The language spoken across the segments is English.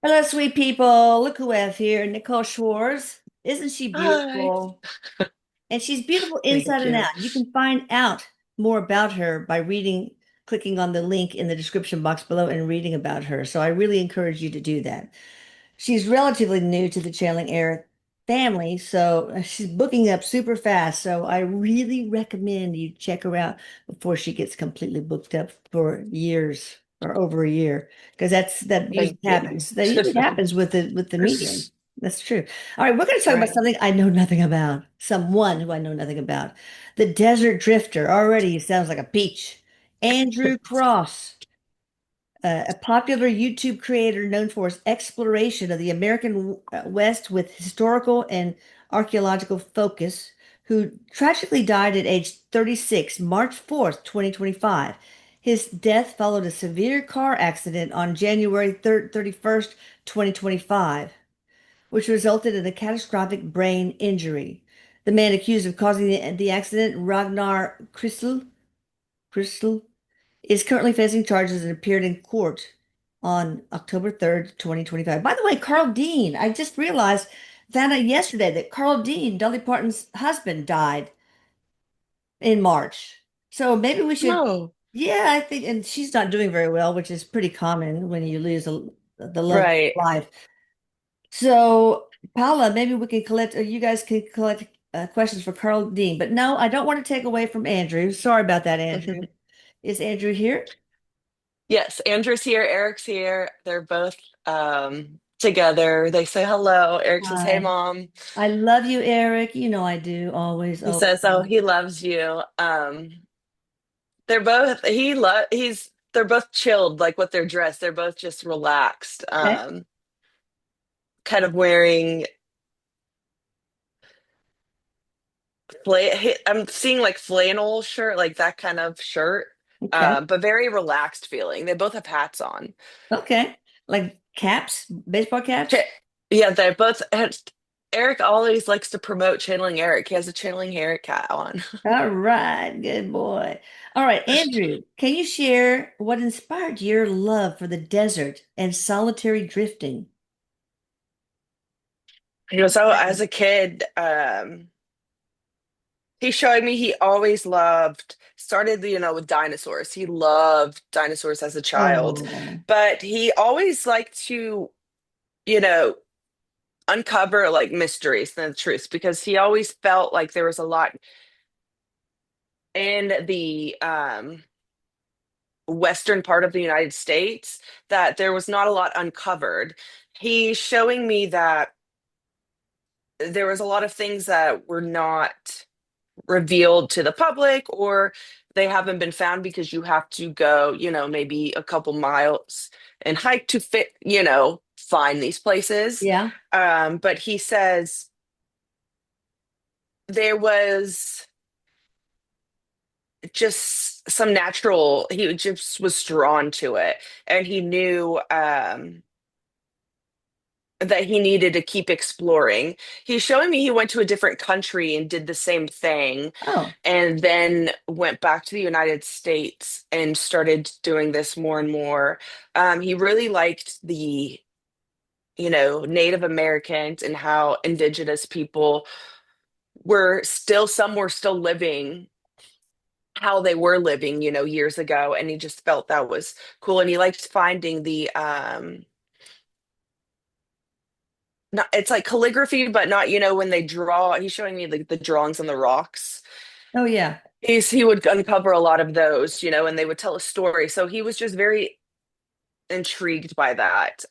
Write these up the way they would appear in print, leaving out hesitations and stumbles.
Hello, sweet people. Look who we have here, Nicole Schwartz. Isn't she Hi. beautiful? And she's beautiful inside Thank and you. out. You can find out more about her by clicking on the link in the description box below and reading about her. So I really encourage you to do that. She's relatively new to the Channeling Erik family, so she's booking up super fast. So I really recommend you check her out before she gets completely booked up for years or over a year, because that usually Thank you. happens. That usually happens with the medium. That's true. All right, we're going to talk about Right. something I know nothing about. Someone who I know nothing about. The Desert Drifter. Already he sounds like a peach. Andrew Cross, a popular YouTube creator known for his exploration of the American West with historical and archaeological focus, who tragically died at age 36, March 4th, 2025. His death followed a severe car accident on January 31st, 2025, which resulted in a catastrophic brain injury. The man accused of causing the accident, Ragnar Crystal, is currently facing charges and appeared in court on October 3rd, 2025. By the way, Carl Dean, I just realized, found out yesterday that Carl Dean, Dolly Parton's husband, died in March. So maybe we should, No. yeah, I think, and she's not doing very well, which is pretty common when you lose the love of Right. life. So, Paula, maybe we can collect, or you guys can collect questions for Carl Dean. But no, I don't want to take away from Andrew. Sorry about that, Andrew. Is Andrew here? Yes, Andrew's here, Eric's here. They're both together. They say hello. Eric says, "Hey, Hi. mom." I love you, Eric. You know I do. Always, He always. says, "Oh, he loves you." They're both he's they're both chilled like with their dress. They're both just relaxed. Okay. Kind of wearing I'm seeing like flannel shirt, like that kind of shirt. Okay. But very relaxed feeling. They both have hats on. Okay. Like caps, baseball Ch- caps? Yeah, they both. Eric always likes to promote channeling Eric. He has a channeling Eric hat on. All right. Good boy. All right. Andrew, can you share what inspired your love for the desert and solitary drifting? He goes, "Oh, as a kid, he showed me he always loved, started, with dinosaurs. He loved dinosaurs as a child, Oh, but he always liked to, you know, uncover like mysteries and the truths because he always felt like there was a lot in the western part of the United States that there was not a lot uncovered. He's showing me that there was a lot of things that were not revealed to the public or they haven't been found because you have to go, maybe a couple miles and hike to fit, find these places. yeah. But he says there was just some natural, he just was drawn to it and he knew that he needed to keep exploring. He's showing me he went to a different country and did the same thing, Oh, and then went back to the United States and started doing this more and more. He really liked the, Native Americans and how indigenous people some were still living how they were living, years ago. And he just felt that was cool. And he liked finding the, not, it's like calligraphy, but not, when they draw. He's showing me like the drawings on the rocks. oh yeah. He would uncover a lot of those, and they would tell a story. So he was just very intrigued by that.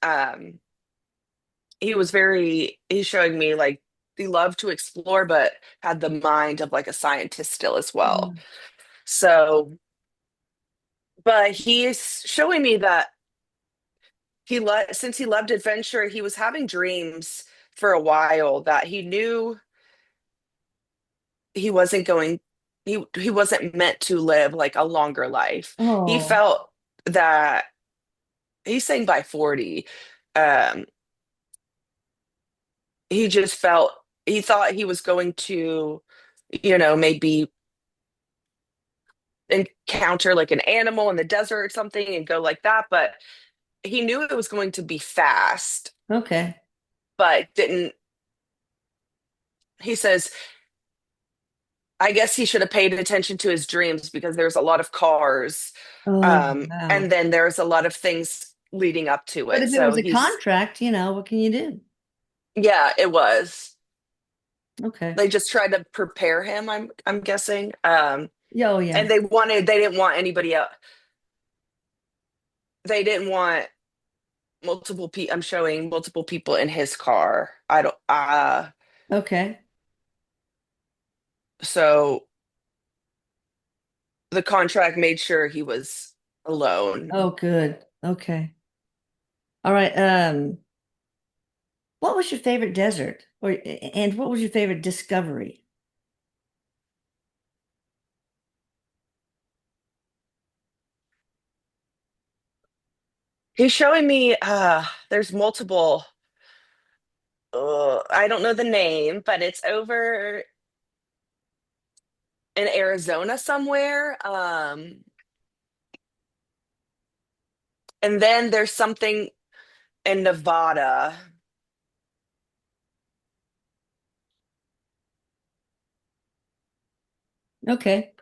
He's showing me like he loved to explore, but had the mind of like a scientist still as well. Mm. So, but he's showing me that since he loved adventure, he was having dreams for a while that he knew he wasn't going he wasn't meant to live like a longer life. He Oh, felt that he's saying by 40, um he just felt he thought he was going to, maybe encounter like an animal in the desert or something and go like that, but he knew it was going to be fast, Okay. but didn't. He says, I guess he should have paid attention to his dreams because there's a lot of cars, Oh, wow. and then there's a lot of things leading up to But it. if it So was a he's, contract, what can you do? yeah, it was. Okay. They just tried to prepare him. I'm guessing, Yeah, oh, yeah. and they didn't want anybody else. They didn't want multiple people. I'm showing multiple people in his car. I don't. Okay. So the contract made sure he was Oh, alone. good. Okay. All right. What was your favorite desert? And what was your favorite discovery? He's showing me. There's multiple. I don't know the name, but it's over in Arizona somewhere. And then there's something in Nevada. Okay.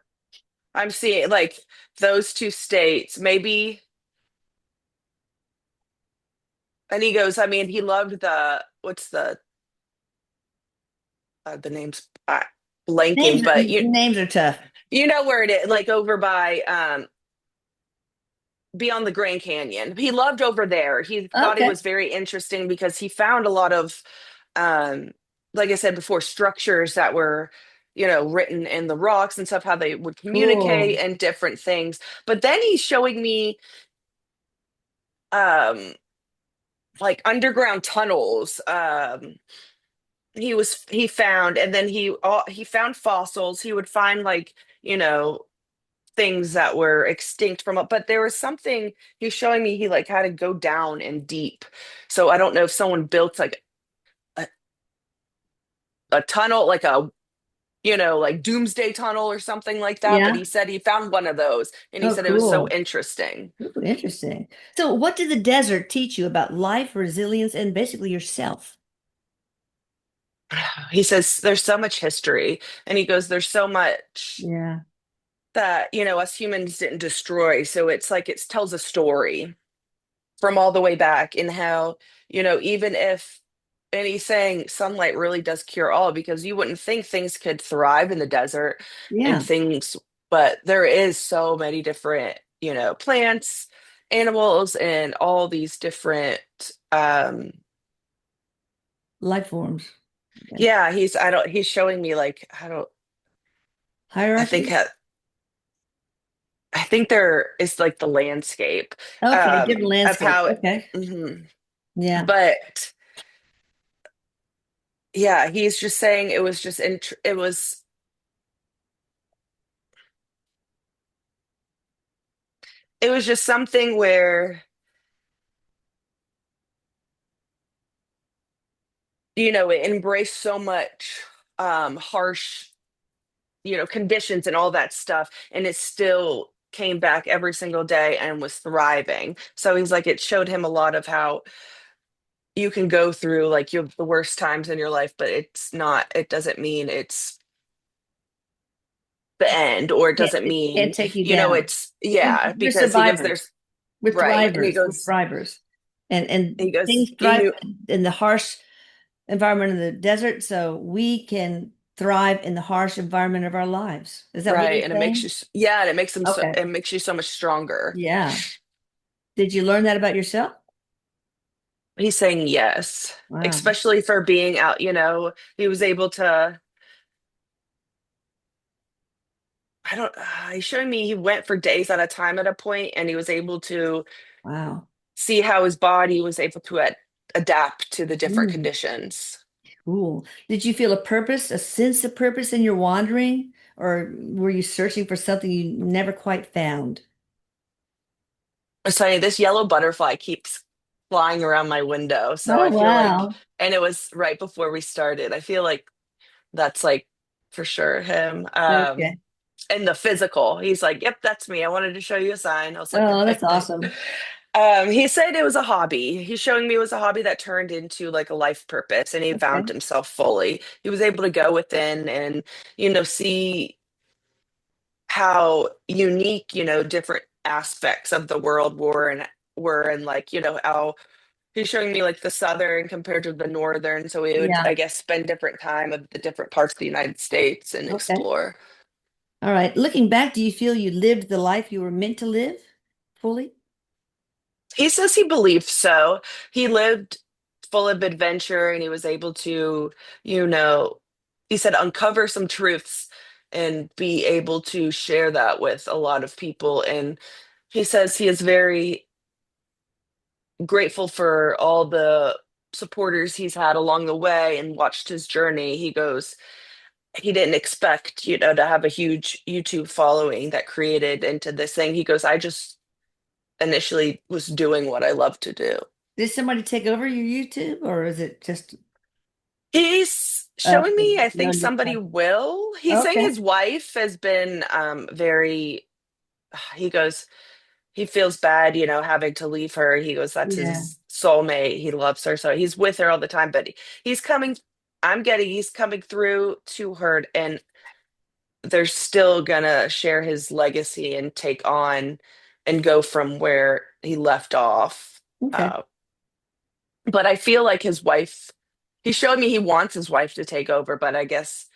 I'm seeing like those two states, maybe. And he goes, I mean, he loved what's the name's blanking, but Names are tough. you know where it is, like over by beyond the Grand Canyon. He loved over there. He thought it Okay. was very interesting because he found a lot of, um, like I said before, structures that were, written in the rocks and stuff, how they would communicate Cool. and different things. But then he's showing me um, like underground tunnels. He found, and then he found fossils. He would find like, things that were extinct from it, but there was something he's showing me, he like had to go down and deep. So I don't know if someone built like a, a tunnel, like like doomsday tunnel or something like that, but Yeah. he said he found one of those and he Oh, said it was so cool. interesting. Ooh, interesting. So, what did the desert teach you about life, resilience, and basically yourself? He says there's so much history, and he goes there's so much Yeah. that us humans didn't destroy, so it's like it tells a story from all the way back, in how, even if, and he's saying sunlight really does cure all, because you wouldn't think things could thrive in the desert and Yeah. things, but there is so many different, plants, animals, and all these different, um, Life forms. Okay. yeah, he's showing me like, I think, Hierarchy. I think there is like the landscape, Okay. Different of landscapes. how, Okay. mhm. Yeah. But yeah, he's just saying it was just it was just something where, it embraced so much harsh, conditions and all that stuff, and it still came back every single day and was thriving. So he's like, it showed him a lot of how you can go through like you have the worst times in your life, but it doesn't mean it's the end, or it doesn't It can't mean, take you down. it's, yeah, We're because he goes, survivors. there's We're right. And thrivers. We're thrivers. he And goes, things thrive in the harsh environment of the desert, so we can thrive in the harsh environment of our lives. Is that what right, you're and it makes saying? you, yeah, and Okay. it makes you so much stronger. Yeah. Did you learn that about yourself? He's saying yes, Wow. especially for being out, he was able to, I don't, he's showing me he went for days at a time at a point, and he was able to Wow. see how his body was able to adapt to the different Mm, conditions. cool. Did you feel a purpose, a sense of purpose in your wandering, or were you searching for something you never quite found? So this yellow butterfly keeps flying around my window. So Oh, I feel like, wow. and it was right before we started. I feel like that's like for sure him. Okay. And the physical, he's like, yep, that's me. I wanted to show you a sign. I was like, Oh, okay. that's awesome. He said it was a hobby. He's showing me it was a hobby that turned into like a life purpose, and he found Okay. himself fully. He was able to go within and, see how unique, different aspects of the world were, and like, how he's showing me like the southern compared to the northern. So we would, Yeah. I guess, spend different time of the different parts of the United States and Okay. explore. All right. Looking back, do you feel you lived the life you were meant to live fully? He says he believes so. He lived full of adventure and he was able to, you know, he said uncover some truths and be able to share that with a lot of people. And he says he is very grateful for all the supporters he's had along the way and watched his journey. He goes, he didn't expect, to have a huge YouTube following that created into this thing. He goes, I just initially was doing what I love to do. Did somebody take over your YouTube or is it just He's showing me, I no think new somebody stuff? will. He's saying Okay. his wife has been very, he goes, he feels bad, having to leave her. He goes, that's Yeah. his soulmate. He loves her. So he's with her all the time, but he's coming, he's coming through to her, and they're still gonna share his legacy and take on and go from where he left off. Okay. Uh, but I feel like his wife, he showed me he wants his wife to take over, but I guess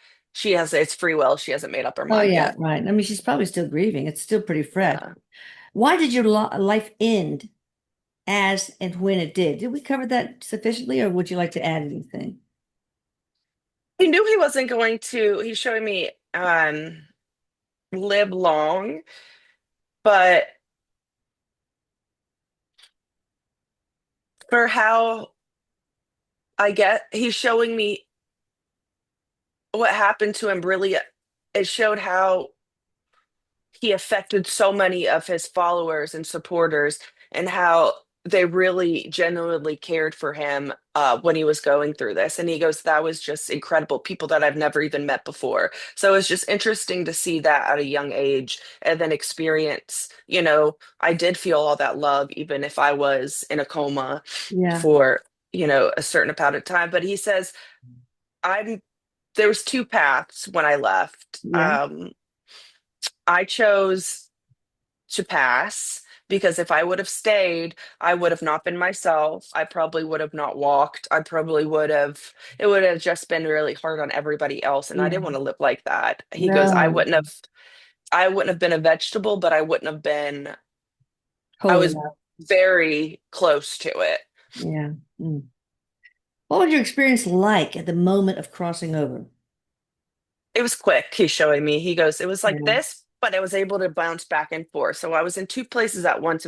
it's free will. She hasn't made up her Oh mind yeah, yet. right. I mean, she's probably still grieving. It's still pretty fresh. Yeah. Why did your life end as and when it did? Did we cover that sufficiently, or would you like to add anything? He knew he wasn't going to, he's showing me live long, but for how I get, he's showing me what happened to him really, it showed how he affected so many of his followers and supporters, and how they really genuinely cared for him when he was going through this. And he goes, that was just incredible. People that I've never even met before. So it's just interesting to see that at a young age and then experience, I did feel all that love, even if I was in a coma Yeah. for, a certain amount of time. But he says, I'm, there was two paths when I left. Yeah. I chose to pass because if I would have stayed, I would have not been myself. I probably would have not walked. It would have just been really hard on everybody else. And I Yeah. didn't want to live like that. He goes, No. I wouldn't have been a vegetable, but I Whole was enough. very close to it. Yeah. Mm. What was your experience like at the moment of crossing over? It was quick, he's showing me. He goes, it was like Yeah. this, but I was able to bounce back and forth. So I was in two places at once.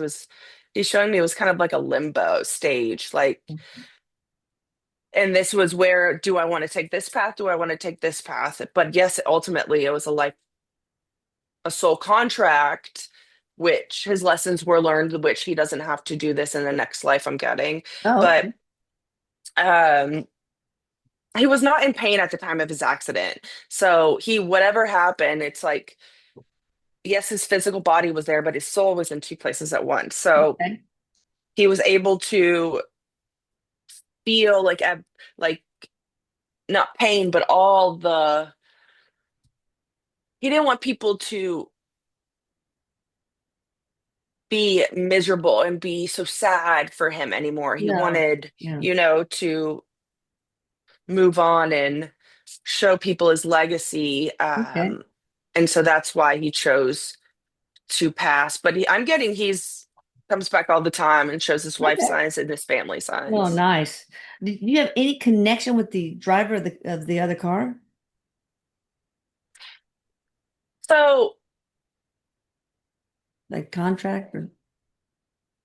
He's showing me it was kind of like a limbo stage. Like, and this was where, do I want to take this path? Do I want to take this path? But yes, ultimately it was a soul contract, which his lessons were learned, which he doesn't have to do this in the next life, I'm getting. Oh, But okay. um he was not in pain at the time of his accident. So whatever happened, it's like, yes, his physical body was there, but his soul was in two places at once. So Okay. he was able to feel like not pain, but all the, he didn't want people to be miserable and be so sad for him anymore. He No. wanted, Yeah. to move on and show people his legacy. Okay. And so that's why he chose to pass. But I'm getting he's comes back all the time and shows his wife Okay. signs and his family Oh, signs. nice. Did you have any connection with the driver of the other car? So Like contract or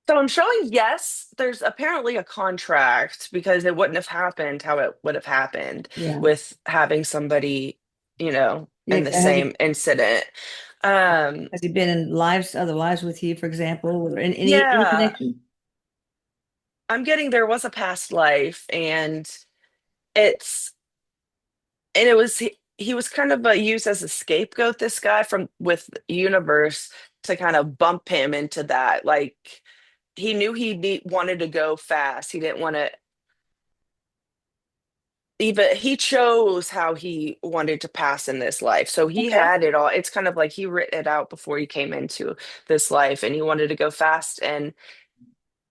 so I'm showing, yes, there's apparently a contract because it wouldn't have happened how it would have happened yeah. with having somebody, Yeah. in the same incident. Um, Has he been in other lives with you, for example, or in any yeah, connection? I'm getting there was a past life, and it's it was he was kind of used as a scapegoat, this guy from with universe, to kind of bump him into that, like, he knew wanted to go fast. He didn't want to even, he chose how he wanted to pass in this life. So he Okay. had it all. It's kind of like he written it out before he came into this life, and he wanted to go fast. And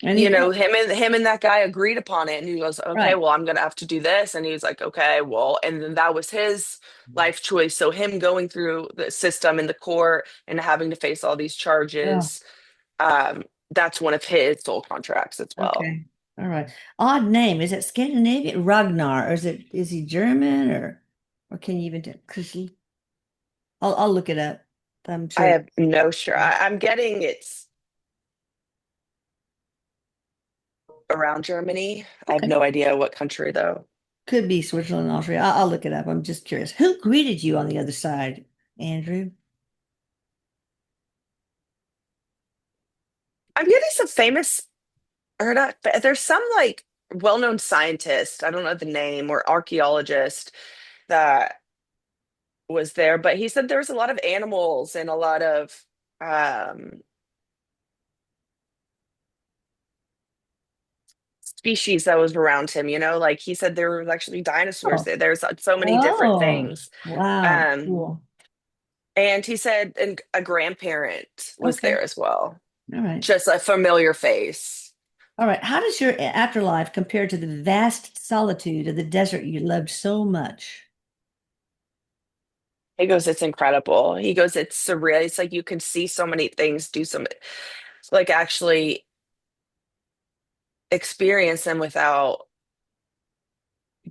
And he did. him and that guy agreed upon it. And he goes, okay, Right. well, I'm gonna have to do this. And he was like, okay, well, and then that was his life choice. So him going through the system in the court and having to face all these Oh, charges, um, that's one of his soul contracts as well. okay. All right. Odd name. Is it Scandinavian? Ragnar, or is he German or can you even tell? Because he, I'll look it up. I'm I sure. have no sure. I'm getting it's around Germany. I have Okay. no idea what country though. Could be Switzerland, Austria. I'll look it up. I'm just curious. Who greeted you on the other side, Andrew? I'm getting some famous, or not, but there's some like well-known scientist, I don't know the name, or archaeologist that was there, but he said there was a lot of animals and a lot of um species that was around him, like he said there were actually dinosaurs Oh, there. There's so many different oh, things. wow. Um Cool. and he said and a grandparent was Okay. there as well. All right. Just a familiar face. All right. How does your afterlife compare to the vast solitude of the desert you loved so much? He goes, it's incredible. He goes, it's surreal. It's like you can see so many things, do some like actually experience them without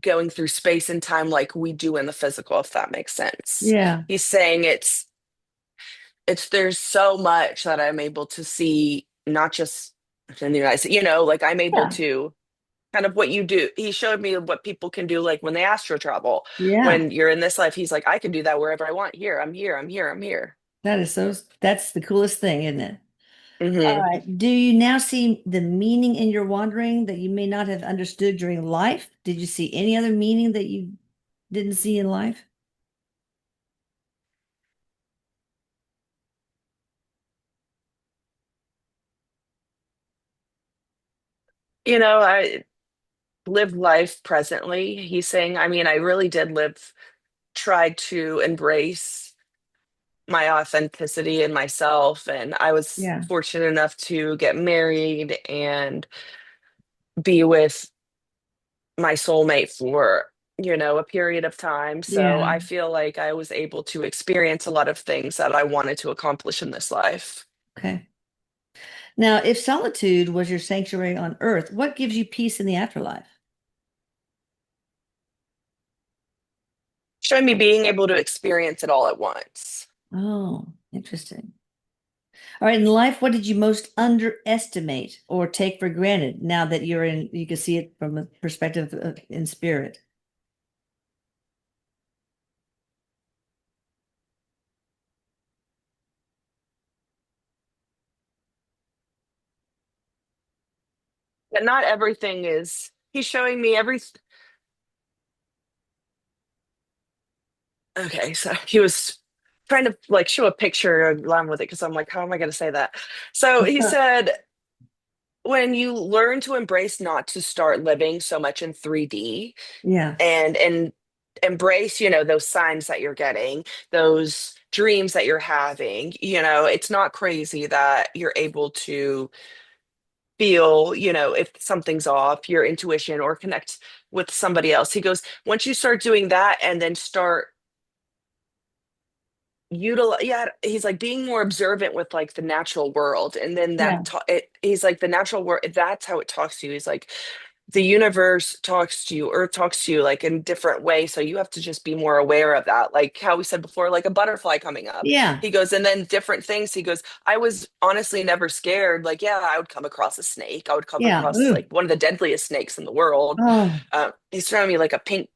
going through space and time like we do in the physical, if that makes sense. Yeah. He's saying it's there's so much that I'm able to see, not just in the United States, like I'm able Yeah. to kind of what you do. He showed me what people can do, like when they astro travel. Yeah. When you're in this life, he's like, I can do that wherever I want. Here, I'm here, I'm here, I'm here. That is so, that's the coolest thing, isn't it? All Hmm. right. Do you now see the meaning in your wandering that you may not have understood during life? Did you see any other meaning that you didn't see in life? I live life presently. He's saying, I mean, I really did tried to embrace my authenticity and myself. And I was Yeah. fortunate enough to get married and be with my soulmate for, a period of time. So Yeah. I feel like I was able to experience a lot of things that I wanted to accomplish in this life. Okay. Now, if solitude was your sanctuary on earth, what gives you peace in the afterlife? Showing me being able to experience it all at once. Oh, interesting. All right, in life, what did you most underestimate or take for granted now that you can see it from a perspective of, in spirit? But not everything is, he's showing me okay, so he was trying to like show a picture along with it because I'm like, how am I going to say that? So he said, when you learn to embrace not to start living so much in 3D Yeah, and embrace, those signs that you're getting, those dreams that you're having, it's not crazy that you're able to feel, if something's off, your intuition or connect with somebody else. He goes, once you start doing that and then start yeah, he's like being more observant with like the natural world, and then yeah, he's like the natural world, that's how it talks to you. He's like the universe talks to you, earth talks to you like in different ways, so you have to just be more aware of that, like how we said before, like a butterfly coming up. yeah, He goes, and then different things. He goes, I was honestly never scared. Like, yeah, I would come across a snake, I would come yeah. across Ooh. like one of the deadliest snakes in the world. Oh, He's showing me like a pink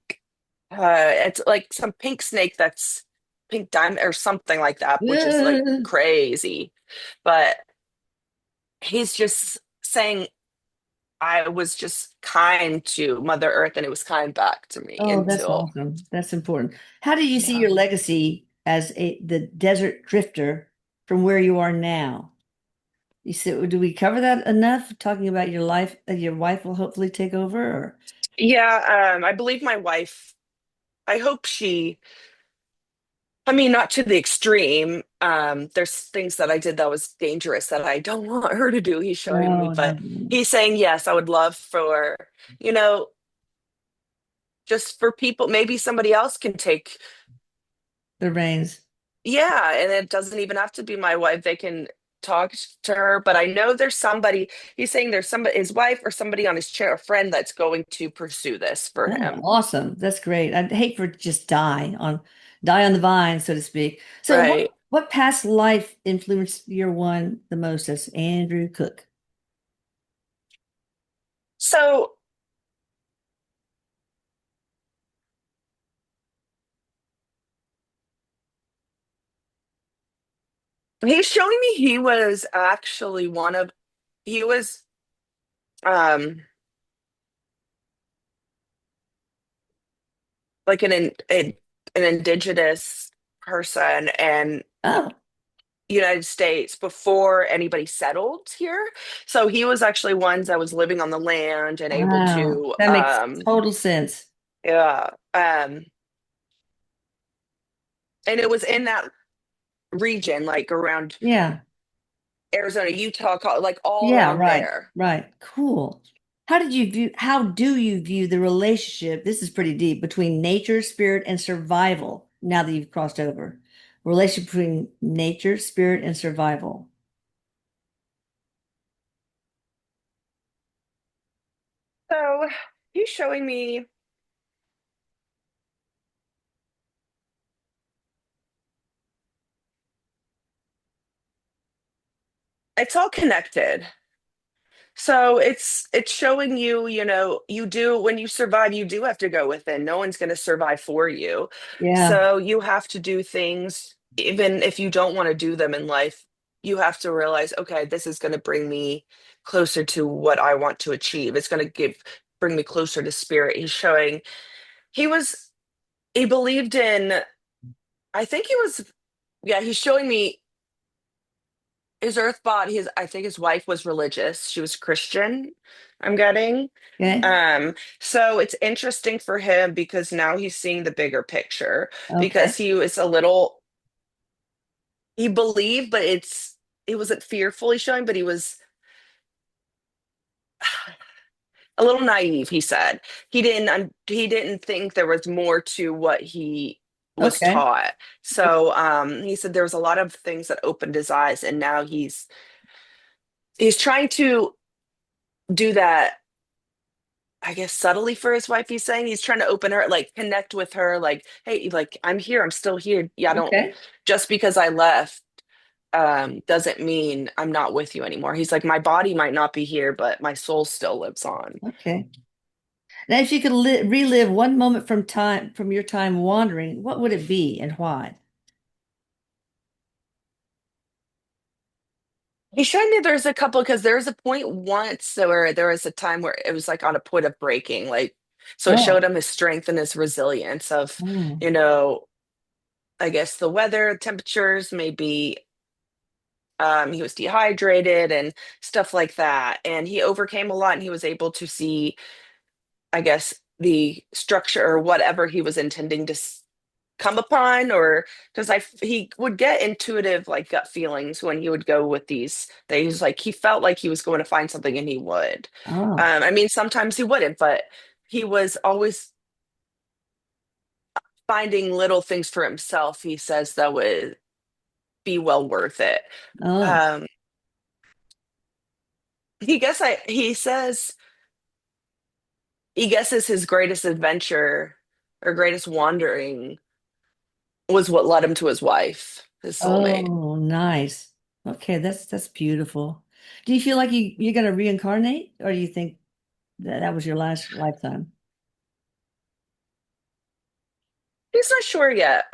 it's like some pink snake that's pink diamond or something like that, which is like ugh. crazy. But he's just saying I was just kind to Mother Earth and it was kind back to me Oh, that's until, awesome. That's important. How do you see yeah. your legacy as the desert drifter from where you are now? You said, do we cover that enough? Talking about your life, your wife will hopefully take over, or Yeah, I believe my wife, I hope I mean, not to the extreme. There's things that I did that was dangerous that I don't want her to do, he's showing me, no, no, but no. he's saying, yes, I would love for, you know, just for people, maybe somebody else can take, The reins. yeah, and it doesn't even have to be my wife. They can talk to her, but I know there's somebody, he's saying there's somebody, his wife or somebody on his chair, a friend that's going to pursue this for Oh, him. awesome. That's great. I'd hate for it to just die on the vine, so to speak. So Right. what past life influenced your one the most as Andrew Cook? So he's showing me he was actually he was, um, like an indigenous person in Oh, United States before anybody settled here. So he was actually ones that was living on the land and able wow. to That makes total sense. yeah, and it was in that region, like around Yeah. Arizona, Utah, like all Yeah, around right. there. Right. Cool. How do you view the relationship? This is pretty deep between nature, spirit, and survival now that you've crossed over. Relationship between nature, spirit, and survival. So he's showing me it's all connected. So it's showing you, you do when you survive, you do have to go within. No one's going to survive for you. Yeah. So you have to do things, even if you don't want to do them in life, you have to realize, okay, this is going to bring me closer to what I want to achieve. It's going to bring me closer to spirit. He's showing he was he believed in, I think he was, yeah, he's showing me his earth body. I think his wife was religious. She was Christian, I'm getting. Okay. So it's interesting for him because now he's seeing the bigger picture Okay. because he was a little, he believed, but it wasn't fearfully showing, but he was a little naive, he said. He didn't think there was more to what he was Okay. taught. So he said there was a lot of things that opened his eyes, and now he's trying to do that, I guess, subtly for his wife. He's saying he's trying to open her, like connect with her, like, hey, like I'm here, I'm still here. Yeah, I don't, Okay. just because I left doesn't mean I'm not with you anymore. He's like, my body might not be here, but my soul still lives on. Okay. Now, if you could relive one moment from your time wandering, what would it be and why? He showed me there's a couple because there's a point once where there was a time where it was like on a point of breaking, like so it showed Oh. him his strength and his resilience of, Oh. you know, I guess the weather, temperatures, maybe he was dehydrated and stuff like that. And he overcame a lot and he was able to see, I guess, the structure or whatever he was intending to come upon, or because he would get intuitive like gut feelings when he would go with these things. Like he felt like he was going to find something and he would. Oh. I mean, sometimes he wouldn't, but he was always finding little things for himself, he says, that would be well worth it. Oh. Um, he says he guesses his greatest adventure or greatest wandering was what led him to his wife, his soulmate. Oh, nice. Okay, that's beautiful. Do you feel like you're gonna reincarnate, or do you think that was your last lifetime? He's not sure yet.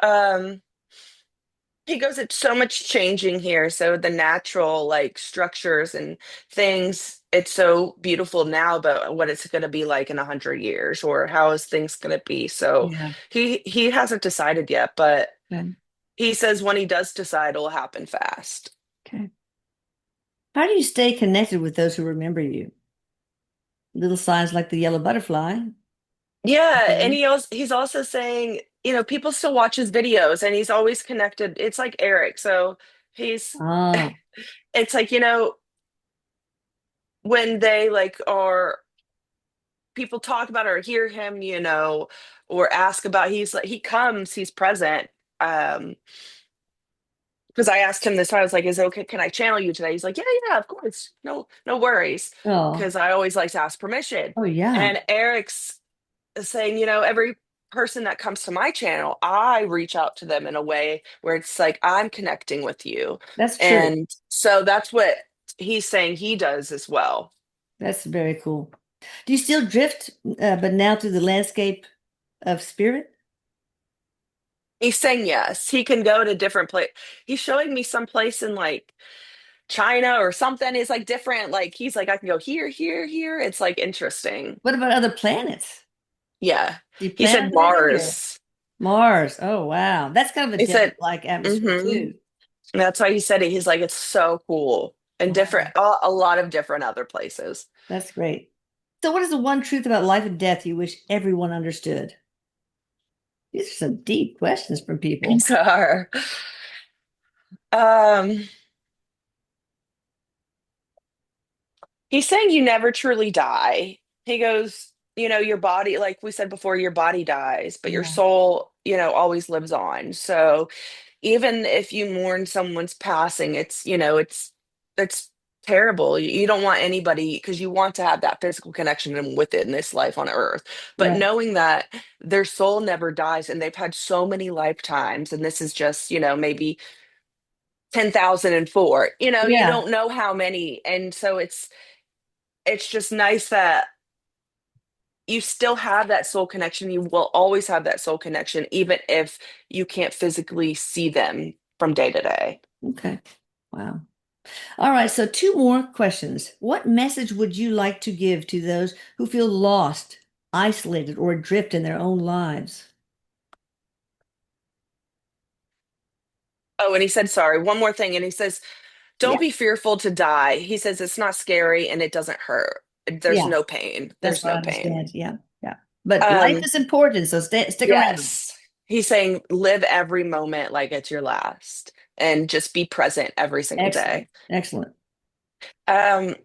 He goes, it's so much changing here. So the natural like structures and things, it's so beautiful now, but what it's going to be like in 100 years, or how is things going to be? So Yeah. he hasn't decided yet, but Okay. he says when he does decide, it'll happen fast. Okay. How do you stay connected with those who remember you? Little signs like the yellow butterfly. Yeah, and Okay. he's also saying, people still watch his videos and he's always connected. It's like Eric. So he's Ah, it's like, when they like are people talk about or hear him, or ask about he's like he comes, he's present. Um, because I asked him this, I was like, "Is it okay? Can I channel you today?" He's like, "Yeah, yeah, of course. No, no worries." oh, Because I always like to ask permission. oh yeah. And Eric's saying, every person that comes to my channel, I reach out to them in a way where it's like I'm connecting with you. That's true. And so that's what he's saying he does as well. That's very cool. Do you still drift, but now through the landscape of spirit? He's saying yes, he can go to different place. He's showing me some place in like China or something. It's like different. Like he's like, I can go here, here, here. It's like interesting. What about other planets? Yeah. Do you He plan said on visiting or Mars. Mars? Oh, wow. That's kind of a He said, desert-like atmosphere mm-hmm. too. That's why he said it. He's like, it's so cool. And different, Wow, a lot of different other places. that's great. So, what is the one truth about life and death you wish everyone understood? These are some deep questions from people. So, um, he's saying you never truly die. He goes, your body, like we said before, your body dies, but your Yeah, soul, always lives on. So even if you mourn someone's passing, it's terrible. You don't want anybody because you want to have that physical connection with it in this life on earth. But right. knowing that their soul never dies and they've had so many lifetimes, and this is just, maybe 10,004, you Yeah. don't know how many. And so it's just nice that you still have that soul connection. You will always have that soul connection, even if you can't physically see them from day to day. Okay. Wow. All right. So, two more questions. What message would you like to give to those who feel lost, isolated, or adrift in their own lives? Oh, and he said, sorry, one more thing. And he says, don't Yeah. be fearful to die. He says, it's not scary and it doesn't hurt. There's Yeah. no pain. That's There's what I no pain. understand. Yeah. Yeah. But life Um, is important. So, stick around. yes. He's saying, live every moment like it's your last and just be present every single Excellent. day. Excellent. Um,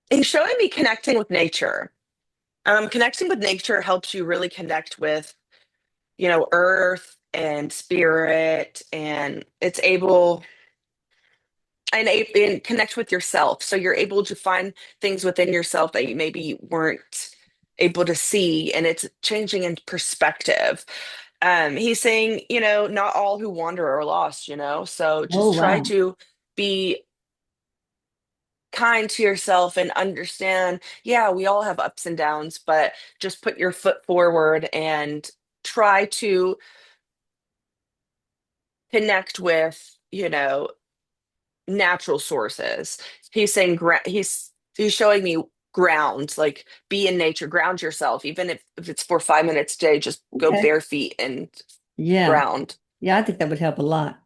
he's showing me connecting with nature. Connecting with nature helps you really connect with, earth and spirit, and it's able and connect with yourself. So you're able to find things within yourself that you maybe weren't able to see, and it's changing in perspective. He's saying, not all who wander are lost, so Oh, just try wow. to be kind to yourself and understand, yeah, we all have ups and downs, but just put your foot forward and try to connect with, natural sources. He's saying he's showing me ground, like be in nature, ground yourself, even if it's for 5 minutes a day, just go Okay. bare feet and Yeah. ground. Yeah. I think that would help a lot.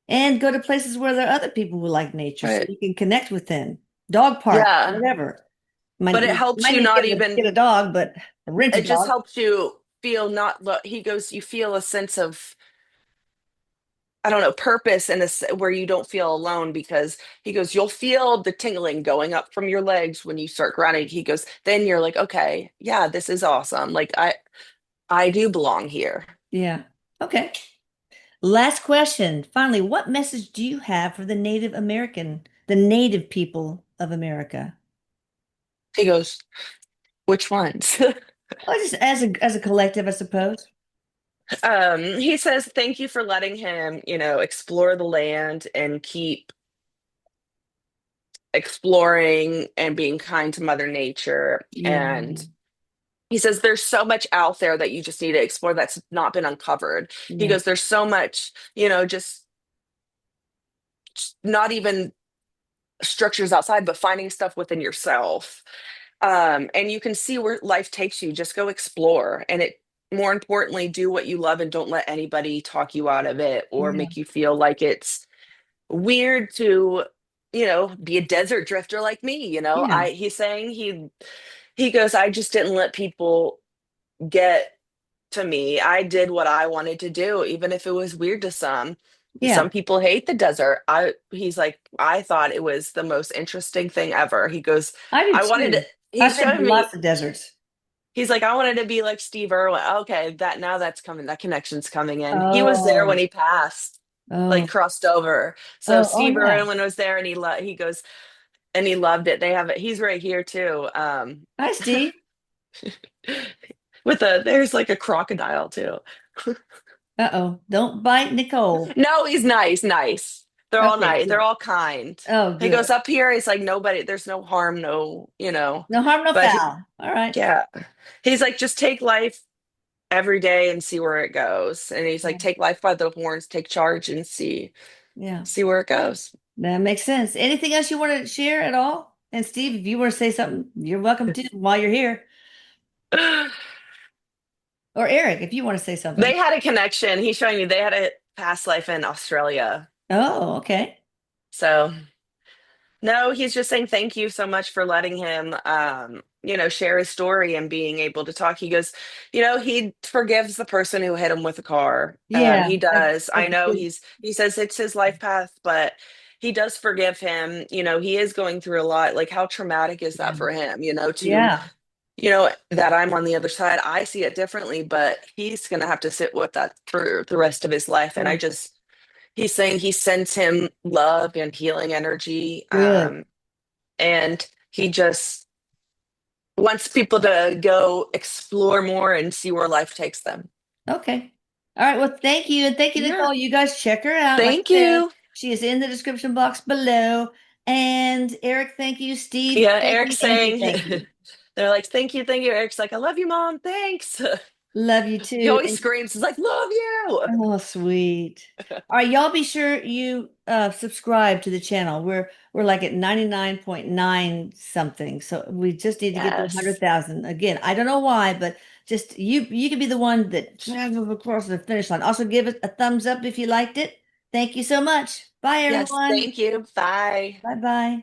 And go to places where there are other people who like nature so Right. you can connect with them. Dog park, Yeah. whatever. But it You helps might you need to not get even, a dog, but rent a it just dog. helps you feel not, he goes, you feel a sense of, I don't know, purpose in this where you don't feel alone because he goes, you'll feel the tingling going up from your legs when you start grounding. He goes, then you're like, okay, yeah, this is awesome. Like I do belong here. Yeah. Okay. Last question. Finally, what message do you have for the native people of America? He goes, which ones? Well, just as a collective, I suppose. He says, thank you for letting him, explore the land and keep exploring and being kind to Mother Nature. Yeah. And he says, there's so much out there that you just need to explore that's not been uncovered. He Yeah. goes, there's so much, just not even structures outside, but finding stuff within yourself. And you can see where life takes you. Just go explore. And more importantly, do what you love and don't let anybody talk you out of it or Yeah. make you feel like it's weird to. be a desert drifter like me. Yeah. He's saying he goes, I just didn't let people get to me. I did what I wanted to do, even if it was weird to some. Some Yeah. people hate the desert. He's like, I thought it was the most interesting thing ever. He goes, I do I wanted to, too. he's I've been showing to me, lots of deserts. he's like, I wanted to be like Steve Irwin. Okay, that's coming. That connection's coming in. He was there when Oh, he passed, like oh, crossed over. So oh, Steve yeah. Irwin was there and he goes, and he loved it. They have it. He's right here too. Hi, Steve. There's like a crocodile too. Uh-oh. Don't bite Nicole. No, he's nice, nice. They're all Okay, nice. They're good. all kind. Oh, He good. goes up here. He's like, nobody, there's no harm, No harm, no but foul. All right. yeah, he's like, just take life every day and see where it goes. And he's Yeah. like, take life by the horns, take charge and Yeah. see where it goes. That makes sense. Anything else you want to share at all? And Steve, if you want to say something, you're welcome to while you're here. Or Eric, if you want to say something. They had a connection. He's showing me they had a past life in Australia. Oh, okay. So no, he's just saying thank you so much for letting him, share his story and being able to talk. He goes, he forgives the person who hit him with a car. Yeah, He does. I that's know good. he says it's his life path, but he does forgive him. He is going through a lot. Like, how traumatic is Yeah. that for him, Yeah. that I'm on the other side. I see it differently, but he's going to have to sit with that for the rest of his life. And Yeah. he's saying he sends him love and healing energy. Good. And he just wants people to go explore more and see where life takes them. Okay. All right. Well, thank you. And thank you, Yeah. Nicole. You guys check her out. Like Thank I said, you. she is in the description box below. And Eric, thank you. Steve, Yeah, thank you. Eric's Andrew, saying, thank you. they're like, thank you. Eric's like, I love you, Mom. Thanks. Love you He too. always screams, he's like, love you. Oh, sweet. All right, y'all be sure you subscribe to the channel. We're like at 99.9 something. So we just need to get to Yes. 100,000. Again, I don't know why, but just you can be the one that drags us across the finish line. Also give it a thumbs up if you liked it. Thank you so much. Bye Yes. everyone. Thank you. Bye. Bye-bye.